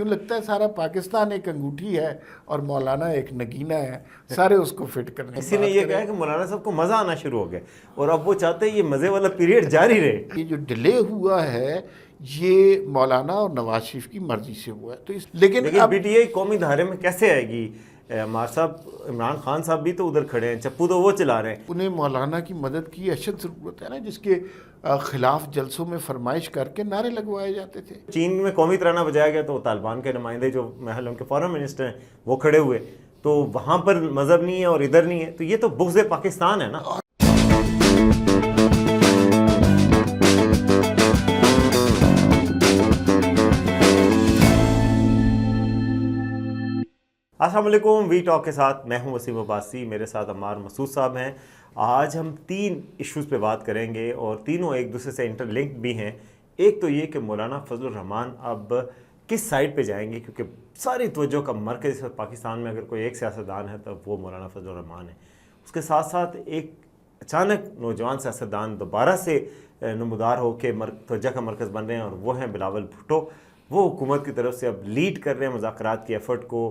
یوں لگتا ہے سارا پاکستان ایک انگوٹھی ہے اور مولانا ایک نگینہ ہے، سارے اس کو فٹ کرنے. اسی نے یہ کہا کہ مولانا صاحب کو مزہ آنا شروع ہو گیا اور اب وہ چاہتے ہیں یہ مزے والا پیریڈ جاری رہے. یہ جو ڈیلے ہوا ہے یہ مولانا اور نواز شریف کی مرضی سے ہوا ہے. تو لیکن پی ٹی آئی قومی دھارے میں کیسے آئے گی؟ ہمار صاحب عمران خان صاحب بھی تو ادھر کھڑے ہیں، چپو تو وہ چلا رہے ہیں. انہیں مولانا کی مدد کی اشد ضرورت ہے نا، جس کے خلاف جلسوں میں فرمائش کر کے نعرے لگوائے جاتے تھے. چین میں قومی ترانہ بجایا گیا تو طالبان کے نمائندے جو محل ان کے فارن منسٹر ہیں وہ کھڑے ہوئے، تو وہاں پر مذہب نہیں ہے اور ادھر نہیں ہے، تو یہ تو بغض پاکستان ہے نا. السلام علیکم، وی ٹاک کے ساتھ میں ہوں وسیم عباسی، میرے ساتھ عمار مسعود صاحب ہیں. آج ہم 3 ایشوز پہ بات کریں گے اور تینوں ایک دوسرے سے انٹر لنکڈ بھی ہیں. ایک تو یہ کہ مولانا فضل الرحمان اب کس سائڈ پہ جائیں گے، کیونکہ ساری توجہ کا مرکز پاکستان میں اگر کوئی ایک سیاستدان ہے تو وہ مولانا فضل الرحمان ہے. اس کے ساتھ ساتھ ایک اچانک نوجوان سیاستدان دوبارہ سے نمودار ہو کے توجہ کا مرکز بن رہے ہیں اور وہ ہیں بلاول بھٹو. وہ حکومت کی طرف سے اب لیڈ کر رہے ہیں مذاکرات کی ایفرٹ کو،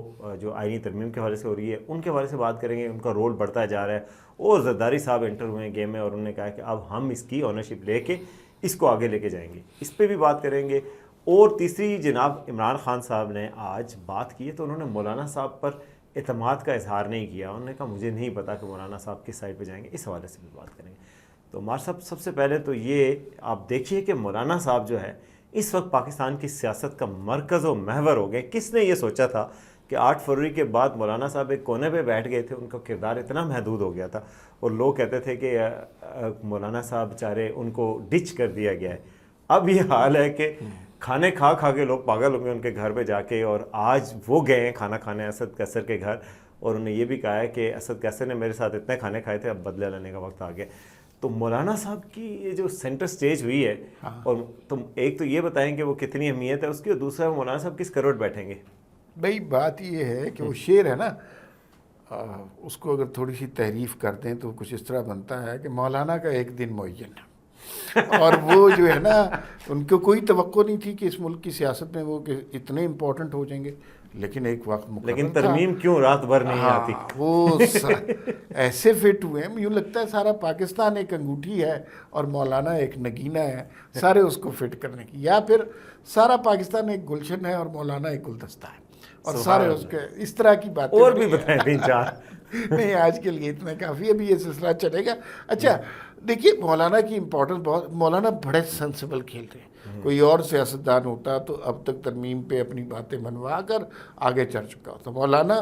جو آئینی ترمیم کے حوالے سے ہو رہی ہے ان کے حوالے سے بات کریں گے. ان کا رول بڑھتا جا رہا ہے اور زرداری صاحب انٹر ہوئے ہیں گیم میں اور انہوں نے کہا کہ اب ہم اس کی اونرشپ لے کے اس کو آگے لے کے جائیں گے، اس پہ بھی بات کریں گے. اور تیسری جناب عمران خان صاحب نے آج بات کی ہے تو انہوں نے مولانا صاحب پر اعتماد کا اظہار نہیں کیا. انہوں نے کہا مجھے نہیں پتا کہ مولانا صاحب کس سائڈ پہ جائیں گے، اس حوالے سے بھی بات کریں گے. تو عمار صاحب سب سے پہلے تو یہ آپ دیکھیے کہ مولانا صاحب جو ہے اس وقت پاکستان کی سیاست کا مرکز و محور ہو گئے. کس نے یہ سوچا تھا کہ 8 فروری کے بعد مولانا صاحب ایک کونے پہ بیٹھ گئے تھے، ان کا کردار اتنا محدود ہو گیا تھا اور لوگ کہتے تھے کہ مولانا صاحب بیچارے ان کو ڈچ کر دیا گیا ہے. اب یہ حال ہے کہ کھانے کھا کے لوگ پاگل ہوں گے ان کے گھر پہ جا کے، اور آج وہ گئے ہیں کھانا کھانے اسد کیسر کے گھر اور انہوں نے یہ بھی کہا ہے کہ اسد کیسر نے میرے ساتھ اتنے کھانے کھائے تھے، اب بدلہ لینے کا وقت آ گیا. تو مولانا صاحب کی یہ جو سینٹر سٹیج ہوئی ہے، اور تم ایک تو یہ بتائیں کہ وہ کتنی اہمیت ہے اس کی، اور دوسرا مولانا صاحب کس کروٹ بیٹھیں گے. بھائی بات یہ ہے کہ وہ شعر ہے نا، اس کو اگر تھوڑی سی تحریف کر دیں تو کچھ اس طرح بنتا ہے کہ مولانا کا ایک دن معین ہے. اور وہ جو ہے نا ان کو کوئی توقع نہیں تھی کہ اس ملک کی سیاست میں وہ اتنے امپورٹنٹ ہو جائیں گے، لیکن ایک وقت لیکن ترمیم کیوں رات بھر نہیں آتی. وہ ایسے فٹ ہوئے ہیں، یوں لگتا ہے سارا پاکستان ایک انگوٹھی ہے اور مولانا ایک نگینہ ہے، سارے اس کو فٹ کرنے کی. یا پھر سارا پاکستان ایک گلشن ہے اور مولانا ایک گلدستہ ہے اور سارے اس کے اس طرح کی باتیں. اور بھی بتائیں 3-4. نہیں آج کے لیے اتنا کافی ہے، ابھی یہ سلسلہ چلے گا. اچھا دیکھیے مولانا کی امپورٹنس بہت، مولانا بڑے سینسیبل کھیل رہے ہیں. کوئی اور سیاستدان ہوتا تو اب تک ترمیم پہ اپنی باتیں منوا کر آگے چڑھ چکا ہوتا. مولانا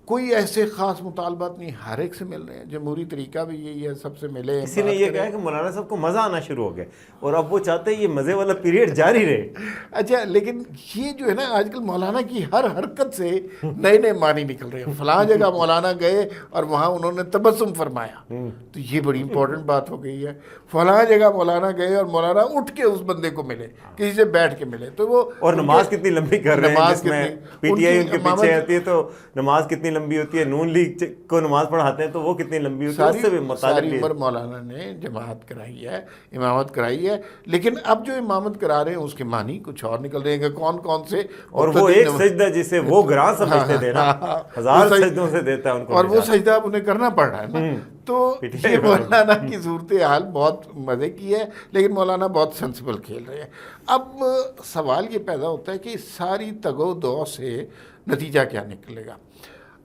کوئی ایسے خاص مطالبات نہیں، ہر ایک سے مل رہے ہیں، جمہوری طریقہ بھی یہی ہے، سب سے ملے. اسی نے یہ کہا کہ مولانا صاحب کو مزہ آنا شروع ہو گیا اور اب وہ چاہتے ہیں یہ مزے والا پیریڈ جاری رہے. اچھا لیکن یہ جو ہے نا آج کل مولانا کی ہر حرکت سے نئے نئے معنی نکل رہے ہیں. فلاں جگہ مولانا گئے اور وہاں انہوں نے تبسم فرمایا تو یہ بڑی امپورٹنٹ بات ہو گئی ہے. فلاں جگہ مولانا گئے اور مولانا اٹھ کے اس بندے کو ملے، کسی سے بیٹھ کے ملے. تو وہ اور نماز کتنی لمبی کر رہے ہیں، جس میں پی ٹی آئی ان کے پیچھے آتی ہے تو نماز کتنی لمبی ہوتی ہے، نون لیگ کو نماز پڑھاتے ہیں تو وہ کتنی لمبی ہوتی ہے. اس سے بھی ساری عمر مولانا نے جماعت کرائی ہے، امامت کرائی ہے، لیکن اب جو امامت کرا رہے ہیں اس کے معنی کچھ اور نکل رہے ہیں کہ کون کون سے. اور وہ ایک سجدہ جسے وہ گراں سمجھتے تھے نا، 1000 سجدوں سے دیتا ہے ان کو، اور وہ سجدہ اب انہیں کرنا پڑ رہا ہے نا. تو یہ مولانا کی صورتحال بہت مزے کی ہے، لیکن مولانا بہت سینسیبل کھیل رہے ہیں. اب سوال یہ پیدا ہوتا ہے کہ ساری تگ و دو سے نتیجہ کیا نکلے گا.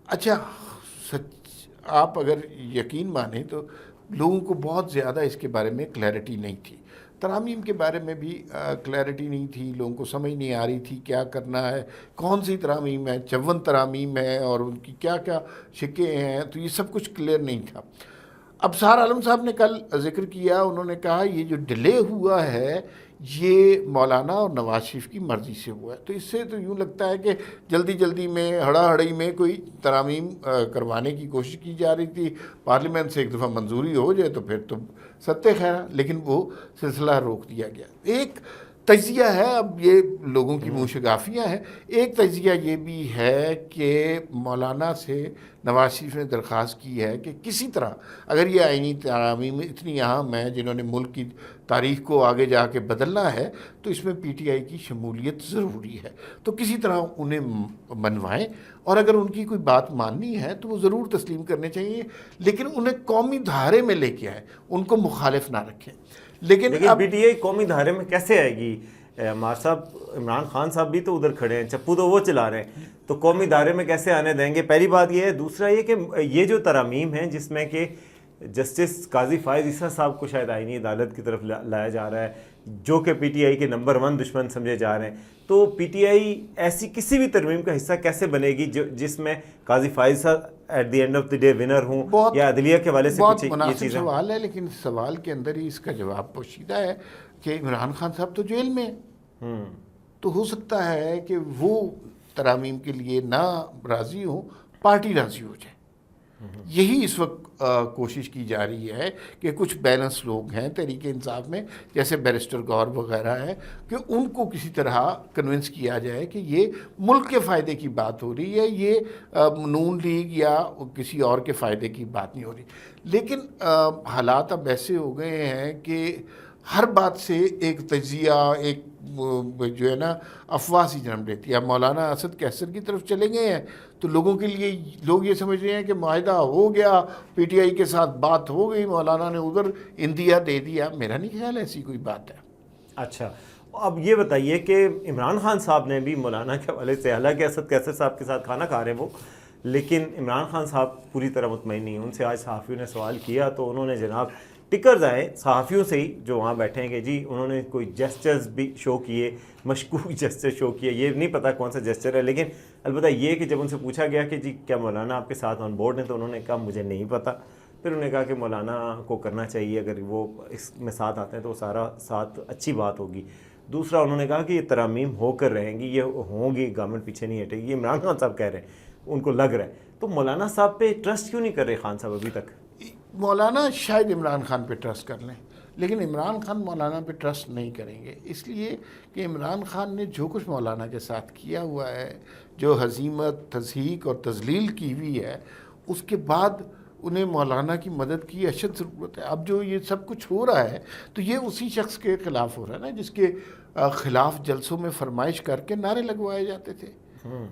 اچھا آپ اگر یقین مانیں تو لوگوں کو بہت زیادہ اس کے بارے میں کلیئرٹی نہیں تھی. ترامیم کے بارے میں بھی کلیئرٹی نہیں تھی، لوگوں کو سمجھ نہیں آ رہی تھی کیا کرنا ہے، کون سی ترامیم ہے، 54 ترامیم ہے اور ان کی کیا کیا شکیں ہیں، تو یہ سب کچھ کلیئر نہیں تھا. ابصار عالم صاحب نے کل ذکر کیا، انہوں نے کہا یہ جو ڈیلے ہوا ہے یہ مولانا اور نواز شریف کی مرضی سے ہوا ہے. تو اس سے تو یوں لگتا ہے کہ جلدی جلدی میں ہڑا ہڑی میں کوئی ترامیم کروانے کی کوشش کی جا رہی تھی. پارلیمنٹ سے ایک دفعہ منظوری ہو جائے تو پھر تو ستہ خیر، لیکن وہ سلسلہ روک دیا گیا. ایک تجزیہ ہے، اب یہ لوگوں کی منہ شگافیاں ہیں۔ ایک تجزیہ یہ بھی ہے کہ مولانا سے نواز شریف نے درخواست کی ہے کہ کسی طرح اگر یہ آئینی ترامیم اتنی اہم ہیں جنہوں نے ملک کی تاریخ کو آگے جا کے بدلنا ہے، تو اس میں پی ٹی آئی کی شمولیت ضروری ہے، تو کسی طرح انہیں منوائیں، اور اگر ان کی کوئی بات ماننی ہے تو وہ ضرور تسلیم کرنے چاہیے، لیکن انہیں قومی دھارے میں لے کے آئیں، ان کو مخالف نہ رکھیں۔ لیکن پی ٹی آئی قومی دھارے میں کیسے آئے گی؟ عمار صاحب، عمران خان صاحب بھی تو ادھر کھڑے ہیں، چپو تو وہ چلا رہے ہیں، تو قومی دھارے میں کیسے آنے دیں گے؟ پہلی بات یہ ہے۔ دوسرا یہ کہ یہ جو ترامیم ہیں جس میں کہ جسٹس قاضی فائز عیسیٰ صاحب کو شاید آئینی عدالت کی طرف لایا جا رہا ہے، جو کہ پی ٹی آئی کے نمبر 1 دشمن سمجھے جا رہے ہیں، تو پی ٹی آئی ایسی کسی بھی ترمیم کا حصہ کیسے بنے گی جس میں قاضی فائز صاحب at the end of the day winner ہوں، یا عدلیہ کے حوالے سے بہت کچھ یہ مناسب چیزیں؟ سوال ہے، لیکن سوال کے اندر ہی اس کا جواب پوشیدہ ہے کہ عمران خان صاحب تو جیل میں ہیں، تو ہو سکتا ہے کہ وہ ترامیم کے لیے نہ راضی ہوں، پارٹی راضی ہو جائے۔ یہی اس وقت کوشش کی جا رہی ہے کہ کچھ بیلنس لوگ ہیں تحریک انصاف میں، جیسے بیرسٹر گور وغیرہ ہیں، کہ ان کو کسی طرح کنونس کیا جائے کہ یہ ملک کے فائدے کی بات ہو رہی ہے، یہ نون لیگ یا کسی اور کے فائدے کی بات نہیں ہو رہی۔ لیکن حالات اب ایسے ہو گئے ہیں کہ ہر بات سے ایک تجزیہ، ایک جو ہے نا افواہ سی جنم لیتی ہے۔ اب مولانا اسد کیسر کی طرف چلے گئے ہیں تو لوگوں کے لیے لوگ یہ سمجھ رہے ہیں کہ معاہدہ ہو گیا، پی ٹی آئی کے ساتھ بات ہو گئی، مولانا نے ادھر اندیا دے دیا۔ میرا نہیں خیال ایسی کوئی بات ہے۔ اچھا، اب یہ بتائیے کہ عمران خان صاحب نے بھی مولانا کے حوالے سے، حالانکہ اسد کیسر صاحب کے ساتھ کھانا کھا رہے ہیں وہ، لیکن عمران خان صاحب پوری طرح مطمئن نہیں ہیں۔ ان سے آج صحافیوں نے سوال کیا تو انہوں نے جناب ٹکرز آئے صحافیوں سے ہی جو وہاں بیٹھے ہیں کہ جی انہوں نے کوئی جیسچرز بھی شو کیے، مشکوک جیسچر شو کیے، یہ نہیں پتہ کون سا جیسچر ہے، لیکن البتہ یہ کہ جب ان سے پوچھا گیا کہ جی کیا مولانا آپ کے ساتھ آن بورڈ ہیں، تو انہوں نے کہا مجھے نہیں پتہ۔ پھر انہوں نے کہا کہ مولانا کو کرنا چاہیے، اگر وہ اس میں ساتھ آتے ہیں تو سارا ساتھ اچھی بات ہوگی۔ دوسرا انہوں نے کہا کہ یہ ترامیم ہو کر رہیں گی، یہ ہوں گی، گورنمنٹ پیچھے نہیں ہٹے گی۔ یہ عمران خان صاحب کہہ رہے ہیں، ان کو لگ رہا ہے، تو مولانا صاحب پہ ٹرسٹ کیوں نہیں کر رہے خان صاحب ابھی تک؟ مولانا شاید عمران خان پہ ٹرسٹ کر لیں، لیکن عمران خان مولانا پہ ٹرسٹ نہیں کریں گے، اس لیے کہ عمران خان نے جو کچھ مولانا کے ساتھ کیا ہوا ہے، جو ہزیمت، تضحیک اور تذلیل کی ہوئی ہے، اس کے بعد انہیں مولانا کی مدد کی اشد ضرورت ہے۔ اب جو یہ سب کچھ ہو رہا ہے تو یہ اسی شخص کے خلاف ہو رہا ہے نا جس کے خلاف جلسوں میں فرمائش کر کے نعرے لگوائے جاتے تھے،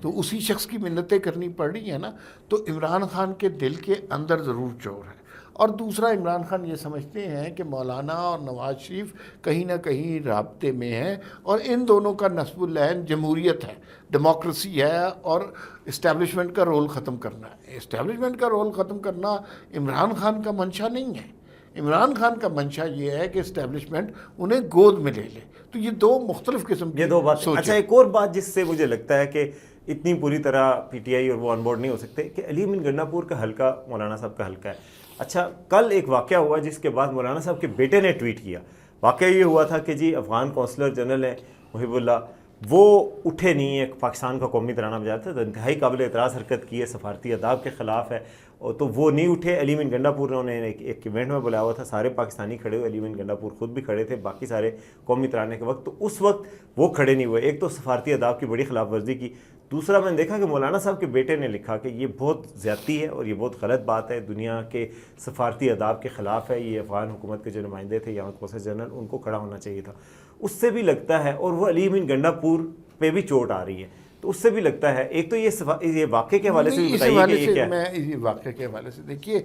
تو اسی شخص کی منتیں کرنی پڑ رہی ہیں نا، تو عمران خان کے دل کے اندر ضرور چور ہے۔ اور دوسرا، عمران خان یہ سمجھتے ہیں کہ مولانا اور نواز شریف کہیں نہ کہیں رابطے میں ہیں، اور ان دونوں کا نصب العین جمہوریت ہے، ڈیموکریسی ہے، اور اسٹیبلشمنٹ کا رول ختم کرنا ہے۔ اسٹیبلشمنٹ کا رول ختم کرنا عمران خان کا منشا نہیں ہے۔ عمران خان کا منشا یہ ہے کہ اسٹیبلشمنٹ انہیں گود میں لے لے۔ تو یہ دو مختلف قسم کی سوچ۔ اچھا، ایک اور بات جس سے مجھے لگتا ہے کہ اتنی پوری طرح پی ٹی آئی اور وہ آن بورڈ نہیں ہو سکتے، کہ علی امین گنڈا پور کا حلقہ مولانا صاحب کا حلقہ ہے۔ اچھا، کل ایک واقعہ ہوا جس کے بعد مولانا صاحب کے بیٹے نے ٹویٹ کیا۔ واقعہ یہ ہوا تھا کہ جی افغان کونسلر جنرل ہیں محب اللہ، وہ اٹھے نہیں ہیں، پاکستان کا قومی ترانہ بجایا تھا، تو انتہائی قابل اعتراض حرکت کی ہے، سفارتی آداب کے خلاف ہے، اور تو وہ نہیں اٹھے۔ علی امین گنڈا پور نے انہیں ایک ایونٹ میں بلایا ہوا تھا، سارے پاکستانی کھڑے ہوئے، علی امین گنڈا پور خود بھی کھڑے تھے، باقی سارے قومی ترانے کے وقت، تو اس وقت وہ کھڑے نہیں ہوئے۔ ایک تو سفارتی آداب کی بڑی خلاف ورزی کی، دوسرا میں نے دیکھا کہ مولانا صاحب کے بیٹے نے لکھا کہ یہ بہت زیادتی ہے اور یہ بہت غلط بات ہے، دنیا کے سفارتی آداب کے خلاف ہے، یہ افغان حکومت کے جو نمائندے تھے یہاں قوصر جنرل، ان کو کھڑا ہونا چاہیے تھا۔ اس سے بھی لگتا ہے، اور وہ علی امین گنڈا پور پہ بھی چوٹ آ رہی ہے، تو اس سے بھی لگتا ہے، ایک تو یہ واقعے کے حوالے سے بھی بتائیے کہ یہ کیا ہے؟ میں اس واقعے کے حوالے سے دیکھیے،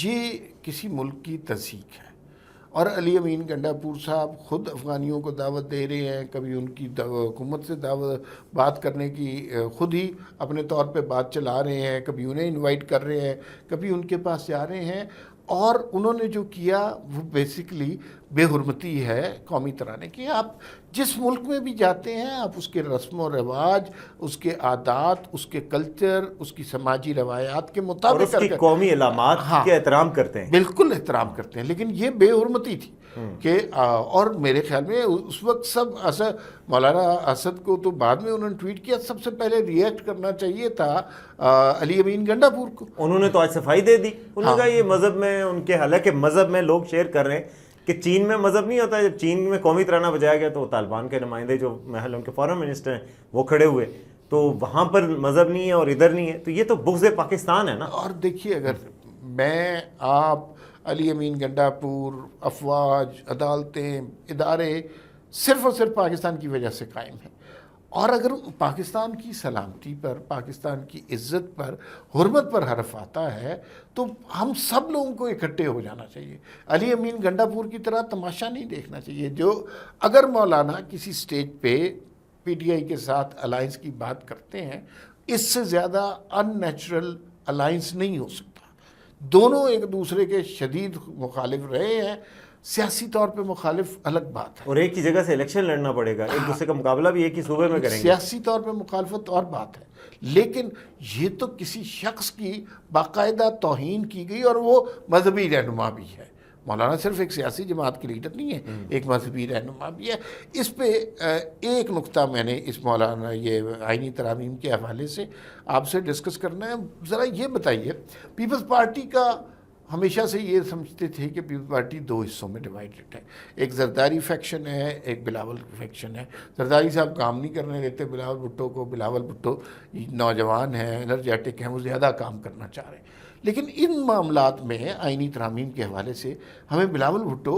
یہ کسی ملک کی تضحیک ہے، اور علی امین گنڈا پور صاحب خود افغانیوں کو دعوت دے رہے ہیں، کبھی ان کی حکومت سے بات کرنے کی خود ہی اپنے طور پہ بات چلا رہے ہیں، کبھی انہیں انوائٹ کر رہے ہیں، کبھی ان کے پاس جا رہے ہیں، اور انہوں نے جو کیا وہ بیسیکلی بے حرمتی ہے قومی ترانے کی۔ آپ جس ملک میں بھی جاتے ہیں، آپ اس کے رسم و رواج، اس کے عادات، اس کے کلچر، اس کی سماجی روایات کے مطابق، اور اس کی قومی علامات کے احترام کرتے ہیں، بالکل احترام کرتے ہیں، لیکن یہ بے حرمتی تھی کہ اور میرے خیال میں اس وقت سب مولانا اسد کو تو بعد میں انہوں نے ٹویٹ کیا، سب سے پہلے ریئیکٹ کرنا چاہیے تھا علی امین گنڈا پور کو۔ انہوں نے تو آج صفائی دے دی، انہوں نے کہا یہ مذہب میں ان کے، حالانکہ مذہب میں لوگ شیئر کر رہے ہیں کہ چین میں مذہب نہیں ہوتا. جب چین میں قومی ترانہ بجایا گیا تو طالبان کے نمائندے جو محل ان کے فارن منسٹر ہیں وہ کھڑے ہوئے, تو وہاں پر مذہب نہیں ہے اور ادھر نہیں ہے, تو یہ تو بغض پاکستان ہے نا. اور دیکھیے اگر میں آپ علی امین گنڈا پور, افواج, عدالتیں, ادارے صرف اور صرف پاکستان کی وجہ سے قائم ہیں, اور اگر پاکستان کی سلامتی پر, پاکستان کی عزت پر, حرمت پر حرف آتا ہے تو ہم سب لوگوں کو اکٹھے ہو جانا چاہیے. علی امین گنڈا پور کی طرح تماشا نہیں دیکھنا چاہیے. جو اگر مولانا کسی سٹیج پہ پی ٹی آئی کے ساتھ الائنس کی بات کرتے ہیں, اس سے زیادہ ان نیچرل الائنس نہیں ہو سکتا. دونوں ایک دوسرے کے شدید مخالف رہے ہیں, سیاسی طور پہ مخالف الگ بات ہے, اور ایک ہی جگہ سے الیکشن لڑنا پڑے گا, ایک دوسرے کا مقابلہ بھی ایک ہی صوبے میں کریں گے. سیاسی طور پہ مخالفت اور بات ہے, لیکن یہ تو کسی شخص کی باقاعدہ توہین کی گئی, اور وہ مذہبی رہنما بھی ہے. مولانا صرف ایک سیاسی جماعت کے لیڈر نہیں ہے, ایک مذہبی رہنما بھی ہے. اس پہ ایک نقطہ میں نے اس مولانا یہ آئینی ترامیم کے حوالے سے آپ سے ڈسکس کرنا ہے. ذرا یہ بتائیے, پیپلز پارٹی کا ہمیشہ سے یہ سمجھتے تھے کہ پیپلز پارٹی دو حصوں میں ڈیوائیڈڈ ہے, ایک زرداری فیکشن ہے, ایک بلاول فیکشن ہے. زرداری صاحب کام نہیں کرنے دیتے بلاول بھٹو کو. بلاول بھٹو نوجوان ہیں, انرجیٹک ہیں, وہ زیادہ کام کرنا چاہ رہے ہیں. لیکن ان معاملات میں آئینی ترامیم کے حوالے سے ہمیں بلاول بھٹو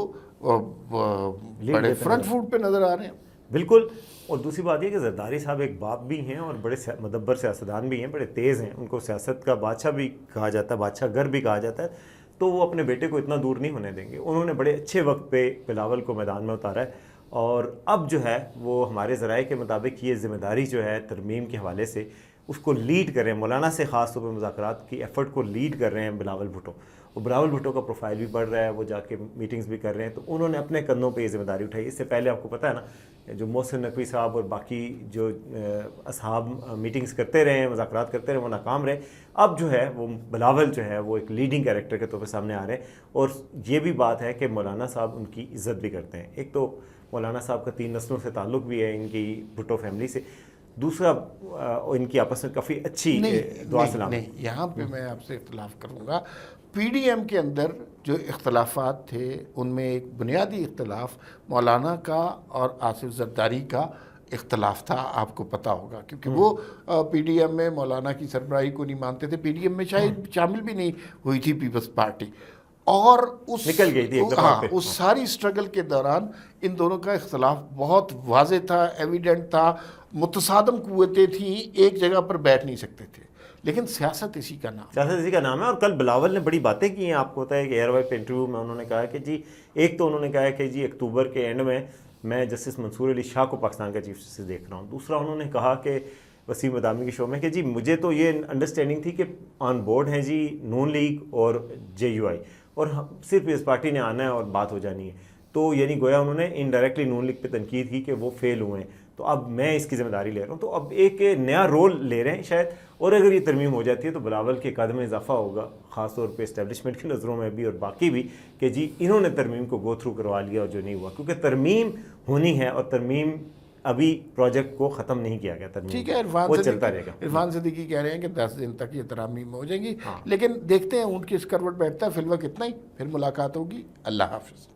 بڑے فرنٹ فوٹ پہ نظر آ رہے ہیں. بالکل. اور دوسری بات یہ کہ زرداری صاحب ایک باپ بھی ہیں اور بڑے مدبر سیاستدان بھی ہیں, بڑے تیز ہیں, ان کو سیاست کا بادشاہ بھی کہا جاتا ہے, بادشاہ گر بھی کہا جاتا ہے, تو وہ اپنے بیٹے کو اتنا دور نہیں ہونے دیں گے. انہوں نے بڑے اچھے وقت پہ بلاول کو میدان میں اتارا ہے, اور اب جو ہے وہ ہمارے ذرائع کے مطابق یہ ذمہ داری جو ہے ترمیم کے حوالے سے اس کو لیڈ کر رہے ہیں, مولانا سے خاص طور پہ مذاکرات کی ایفرٹ کو لیڈ کر رہے ہیں بلاول بھٹو. اور بلاول بھٹو کا پروفائل بھی بڑھ رہا ہے, وہ جا کے میٹنگز بھی کر رہے ہیں, تو انہوں نے اپنے کندھوں پہ یہ ذمہ داری اٹھائی. اس سے پہلے آپ کو پتہ ہے نا, جو محسن نقوی صاحب اور باقی جو اصحاب میٹنگز کرتے رہے ہیں, مذاکرات کرتے رہے, وہ ناکام رہے. اب جو ہے وہ بلاول جو ہے وہ ایک لیڈنگ کیریکٹر کے طور پہ سامنے آ رہے ہیں. اور یہ بھی بات ہے کہ مولانا صاحب ان کی عزت بھی کرتے ہیں. ایک تو مولانا صاحب کا 3 نسلوں سے تعلق بھی ہے ان کی بھٹو فیملی سے, دوسرا ان کی آپس میں کافی اچھی دعا سلام. نہیں, یہاں پہ میں آپ سے اختلاف کروں گا. پی ڈی ایم کے اندر جو اختلافات تھے ان میں ایک بنیادی اختلاف مولانا کا اور آصف زرداری کا اختلاف تھا, آپ کو پتہ ہوگا, کیونکہ وہ پی ڈی ایم میں مولانا کی سربراہی کو نہیں مانتے تھے. پی ڈی ایم میں شاید شامل بھی نہیں ہوئی تھی پیپلز پارٹی, اور نکل گئی تھی اس ساری اسٹرگل کے دوران ان دونوں کا اختلاف بہت واضح تھا, ایویڈنٹ تھا. متصادم قوتیں تھیں, ایک جگہ پر بیٹھ نہیں سکتے تھے, لیکن سیاست اسی کا نام ہے. اور کل بلاول نے بڑی باتیں کی ہیں, آپ کو ہوتا ہے کہ ایئر وائف پہ انٹرویو میں انہوں نے کہا کہ جی, ایک تو انہوں نے کہا کہ جی اکتوبر کے اینڈ میں جسٹس منصور علی شاہ کو پاکستان کا چیف جسٹس دیکھ رہا ہوں. دوسرا انہوں نے کہا کہ وسیم ادامی کے شو میں کہ جی مجھے تو یہ انڈرسٹینڈنگ تھی کہ آن بورڈ ہیں جی نون لیگ اور جے یو آئی, اور صرف اس پارٹی نے آنا ہے اور بات ہو جانی ہے. تو یعنی گویا انہوں نے انڈائریکٹلی نون لیگ پہ تنقید کی کہ وہ فیل ہوئے ہیں, تو اب میں اس کی ذمہ داری لے رہا ہوں. تو اب ایک نیا رول لے رہے ہیں شاید, اور اگر یہ ترمیم ہو جاتی ہے تو بلاول کے قدم میں اضافہ ہوگا, خاص طور پہ اسٹیبلشمنٹ کی نظروں میں بھی اور باقی بھی, کہ جی انہوں نے ترمیم کو گو تھرو کروا لیا اور جو نہیں ہوا, کیونکہ ترمیم ہونی ہے اور ترمیم ابھی پروجیکٹ کو ختم نہیں کیا گیا. ترمیم ٹھیک ہے, وہ چلتا رہے گا. عرفان صدیقی کہہ رہے ہیں کہ 10 دن تک یہ ترامیم ہو جائیں گی, لیکن دیکھتے ہیں اونٹ کس کروٹ بیٹھتا ہے. فی الوقت اتنا ہی, پھر ملاقات ہوگی. اللہ حافظ.